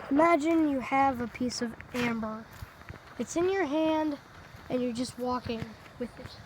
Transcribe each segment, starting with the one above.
Imagine you have a piece of amber. It's in your hand and you're just walking with it.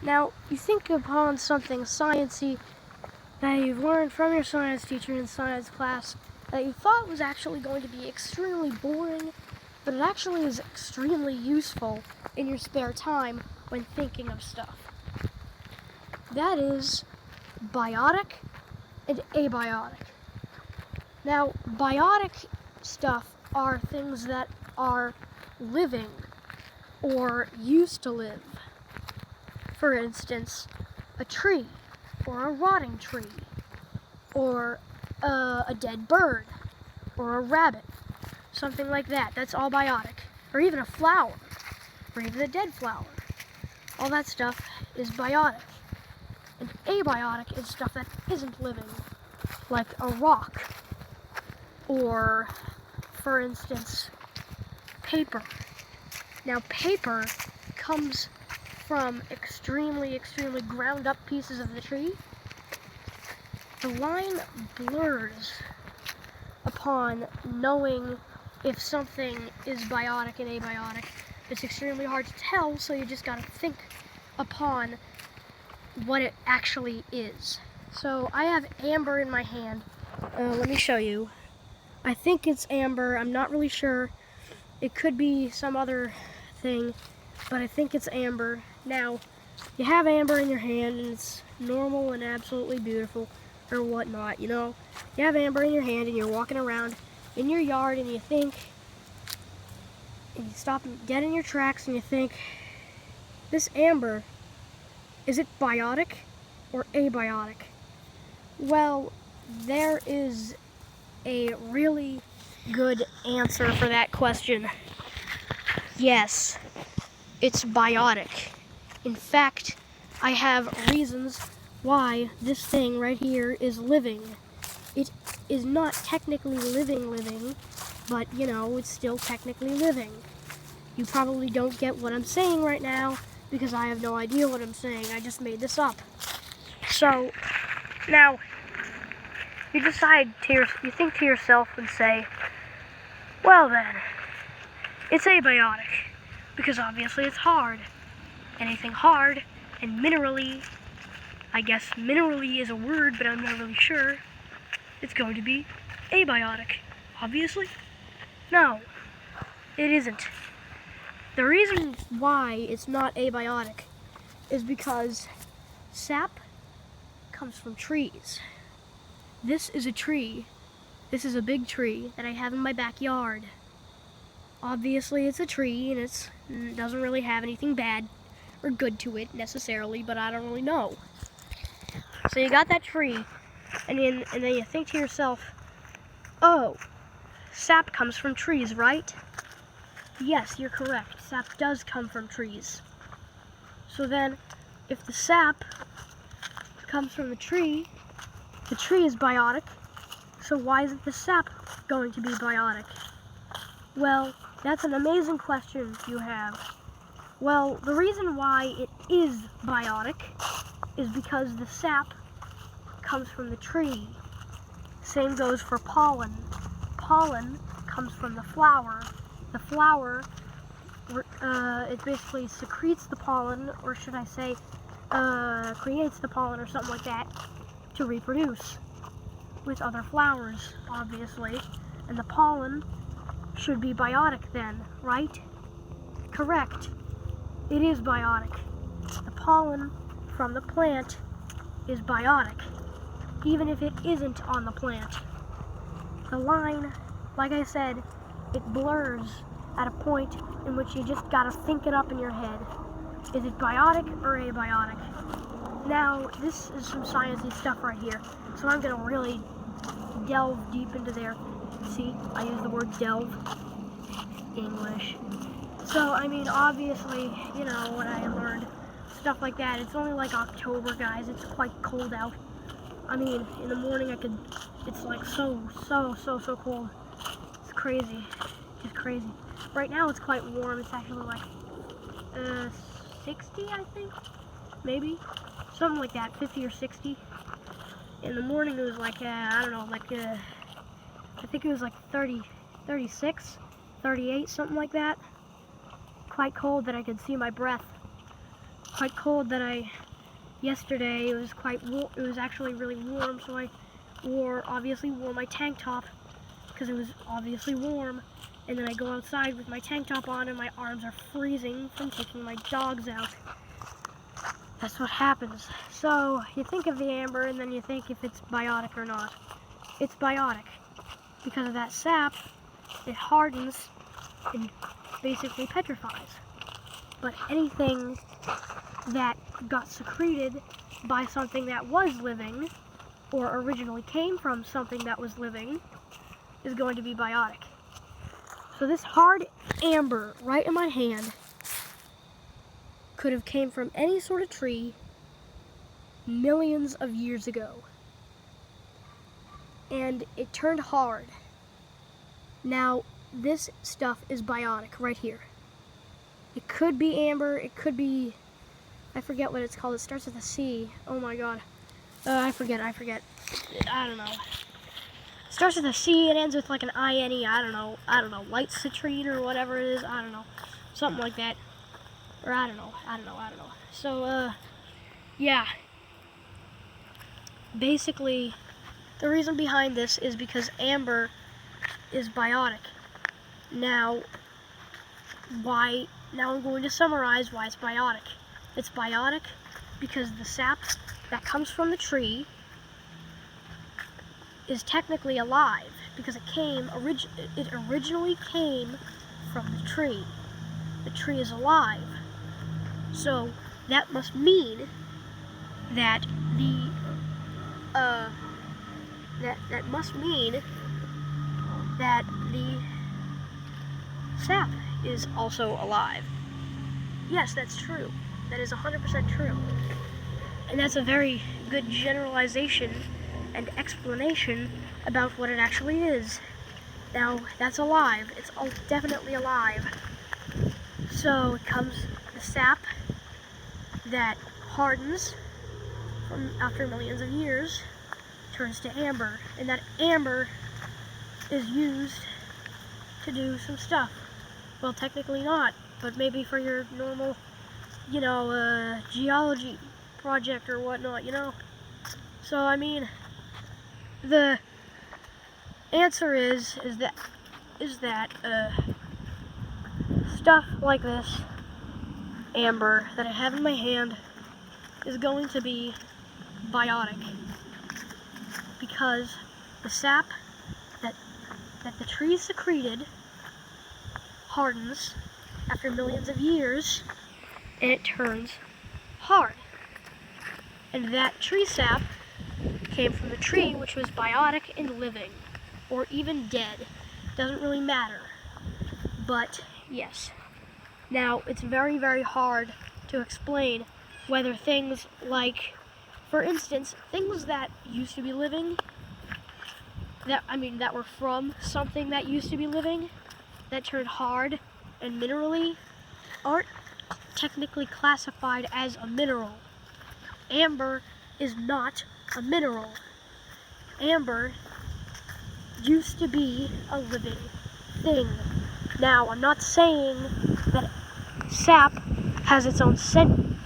Now, you think upon something sciencey that you've learned from your science teacher in science class that you thought was actually going to be extremely boring, but it actually is extremely useful in your spare time when thinking of stuff. That is biotic and abiotic. Now, biotic stuff are things that are living or used to live. For instance, a tree, or a rotting tree, or a dead bird, or a rabbit, something like that. That's all biotic. Or even a flower, or even a dead flower. All that stuff is biotic. And abiotic is stuff that isn't living, like a rock, or, for instance, paper. Now, paper comes from extremely ground up pieces of the tree. The line blurs upon knowing if something is biotic and abiotic. It's extremely hard to tell, so you just gotta think upon what it actually is. So I have amber in my hand. Let me show you. I think it's amber. I'm not really sure. It could be some other thing, but I think it's amber. Now, you have amber in your hand, and it's normal and absolutely beautiful, or whatnot, you know? You have amber in your hand, and you're walking around in your yard, and you think, and you stop dead in your tracks, and you think, this amber, is it biotic or abiotic? Well, there is a really good answer for that question. Yes, it's biotic. In fact, I have reasons why this thing right here is living. It is not technically living, but you know, it's still technically living. You probably don't get what I'm saying right now because I have no idea what I'm saying. I just made this up. So, now, you think to yourself and say, well then, it's abiotic, because obviously it's hard. Anything hard and minerally, I guess minerally is a word, but I'm not really sure, it's going to be abiotic. Obviously? No, it isn't. The reason why it's not abiotic is because sap comes from trees. This is a tree. This is a big tree that I have in my backyard. Obviously it's a tree and it doesn't really have anything bad or good to it necessarily, but I don't really know. So you got that tree, and then you think to yourself, oh, sap comes from trees, right? Yes, you're correct. Sap does come from trees. So then, if the sap comes from the tree is biotic, so why isn't the sap going to be biotic? Well, that's an amazing question you have. Well, the reason why it is biotic is because the sap comes from the tree. Same goes for pollen. Pollen comes from the flower. The flower, it basically secretes the pollen, or should I say, creates the pollen or something like that to reproduce with other flowers, obviously. And the pollen should be biotic then, right? Correct. It is biotic. The pollen from the plant is biotic, even if it isn't on the plant. The line, like I said, it blurs at a point in which you just gotta think it up in your head. Is it biotic or abiotic? Now, this is some sciencey stuff right here, so I'm gonna really delve deep into there. See, I use the word delve. English. So, I mean, obviously, you know, what I learned, stuff like that. It's only like October, guys. It's quite cold out. I mean, in the morning it's like so cold. It's crazy. It's crazy. Right now it's quite warm. It's actually like 60, I think. Maybe. Something like that, 50 or 60. In the morning it was like, I don't know, like, I think it was like 30, 36, 38, something like that. Quite cold that I could see my breath. Quite cold that yesterday it was quite warm. It was actually really warm, so I obviously wore my tank top because it was obviously warm. And then I go outside with my tank top on and my arms are freezing from taking my dogs out. That's what happens. So you think of the amber and then you think if it's biotic or not. It's biotic. Because of that sap, it hardens and basically petrifies. But anything that got secreted by something that was living, or originally came from something that was living, is going to be biotic. So this hard amber right in my hand could have came from any sort of tree millions of years ago. And it turned hard. Now, this stuff is biotic right here. It could be amber, it could be, I forget what it's called. It starts with a C. Oh my god. I forget. I don't know. It starts with a C, it ends with like an I-N-E, I don't know, light citrine or whatever it is, I don't know. Something like that. Or I don't know. So, yeah. Basically, the reason behind this is because amber is biotic. Now I'm going to summarize why it's biotic. It's biotic because the sap that comes from the tree is technically alive because it originally came from the tree. The tree is alive. So that must mean that the sap is also alive. Yes, that's true. That is 100% true. And that's a very good generalization and explanation about what it actually is. Now, that's alive. It's definitely alive. So it comes the sap that hardens after millions of years, turns to amber, and that amber is used to do some stuff. Well, technically not, but maybe for your normal, geology project or whatnot, So, I mean, the answer is that stuff like this, amber, that I have in my hand, is going to be biotic. Because the sap that the tree secreted hardens after millions of years, and it turns hard. And that tree sap came from the tree, which was biotic and living, or even dead. Doesn't really matter. But yes. Now, it's very, very hard to explain whether things like, for instance, things that used to be living, that were from something that used to be living, that turned hard and minerally, aren't technically classified as a mineral. Amber is not a mineral. Amber used to be a living thing. Now, I'm not saying that sap has its own sentience,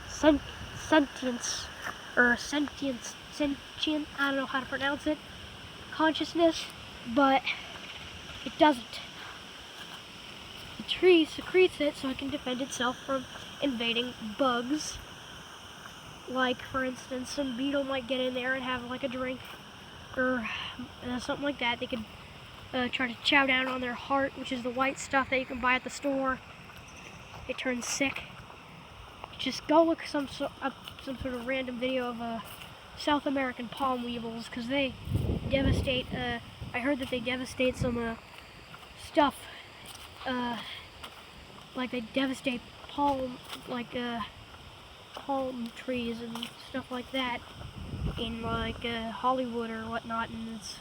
or sentient, I don't know how to pronounce it, consciousness, but it doesn't. The tree secretes it so it can defend itself from invading bugs. Like, for instance, some beetle might get in there and have like a drink, or something like that. They could try to chow down on their heart, which is the white stuff that you can buy at the store. It turns sick. Just go look some sort of random video of South American palm weevils, because they devastate. I heard that they devastate some stuff. Like they devastate palm trees and stuff like that in Hollywood or whatnot, and it's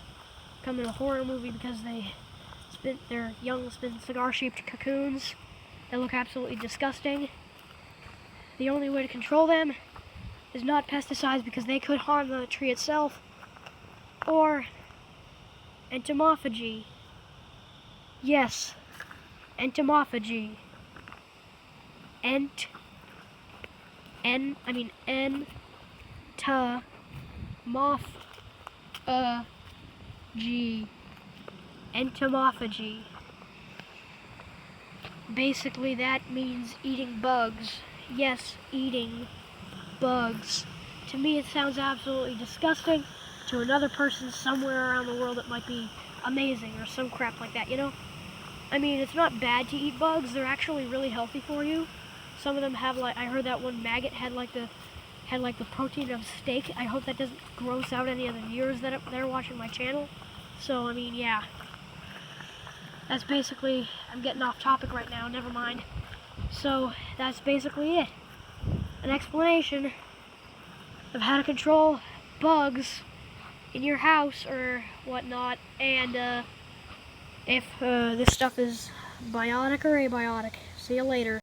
becoming a horror movie because their young spin cigar-shaped cocoons that look absolutely disgusting. The only way to control them is not pesticides, because they could harm the tree itself, or entomophagy, Yes, entomophagy. Entomophagy. Basically, that means eating bugs. Yes, eating bugs. To me, it sounds absolutely disgusting. To another person somewhere around the world, it might be amazing or some crap like that, you know? I mean, it's not bad to eat bugs. They're actually really healthy for you. Some of them have, like, I heard that one maggot had like the protein of steak. I hope that doesn't gross out any of the viewers that are watching my channel. So, I mean, yeah. That's basically, I'm getting off topic right now, never mind. So, that's basically it. An explanation of how to control bugs in your house or whatnot, and if this stuff is biotic or abiotic. See you later.